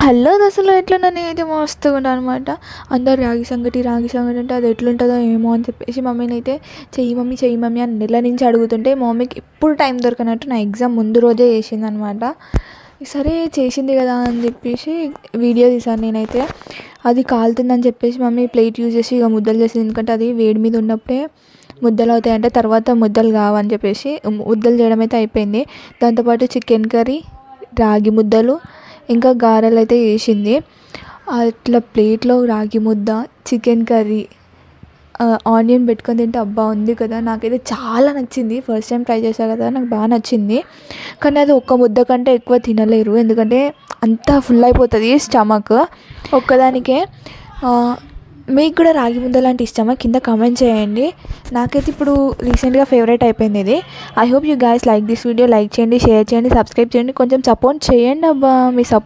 Hello దశలో ఎట్లున్నా నేనైతే మస్తుగా ఉంటాను అనమాట. అందరు రాగి సంగటి అంటే అది ఎట్లుంటుందో ఏమో అని చెప్పేసి మమ్మీని అయితే చెయ్యి మమ్మీ అని నెల నుంచి అడుగుతుంటే మా మమ్మీకి ఎప్పుడు టైం దొరకనట్టు నా ఎగ్జామ్ ముందు రోజే చేసిందనమాట. సరే చేసింది కదా అని చెప్పేసి వీడియో తీశాను నేనైతే. అది కాలుతుందని చెప్పేసి మమ్మీ ప్లేట్ యూజ్ చేసి ఇక ముద్దలు చేసింది. ఎందుకంటే అది వేడి మీద ఉన్నప్పుడే ముద్దలు అవుతాయంటే తర్వాత ముద్దలు కావని చెప్పేసి ముద్దలు చేయడం అయితే అయిపోయింది. దాంతోపాటు చికెన్ కర్రీ, రాగి ముద్దలు, ఇంకా గారెలు అయితే చేసింది. అట్లా ప్లేట్లో రాగి ముద్ద, చికెన్ కర్రీ, ఆనియన్ పెట్టుకొని తింటే అబ్బా ఉంది కదా. నాకైతే చాలా నచ్చింది. ఫస్ట్ టైం ట్రై చేశాను కదా, నాకు బాగా నచ్చింది. కానీ అది ఒక్క ముద్ద కంటే ఎక్కువ తినలేరు, ఎందుకంటే అంతా ఫుల్ అయిపోతుంది స్టమక్ ఒక్కదానికే. మీకు కూడా రాగి ముద్ద లాంటి ఇష్టమా? కింద కామెంట్ చేయండి. నాకైతే ఇప్పుడు రీసెంట్గా ఫేవరెట్ అయిపోయింది ఇది. I hope you guys like this video. Like చేయండి, షేర్ చేయండి, సబ్స్క్రైబ్ చేయండి, కొంచెం సపోర్ట్ చేయండి అబ్బా. మీ సపోర్ట్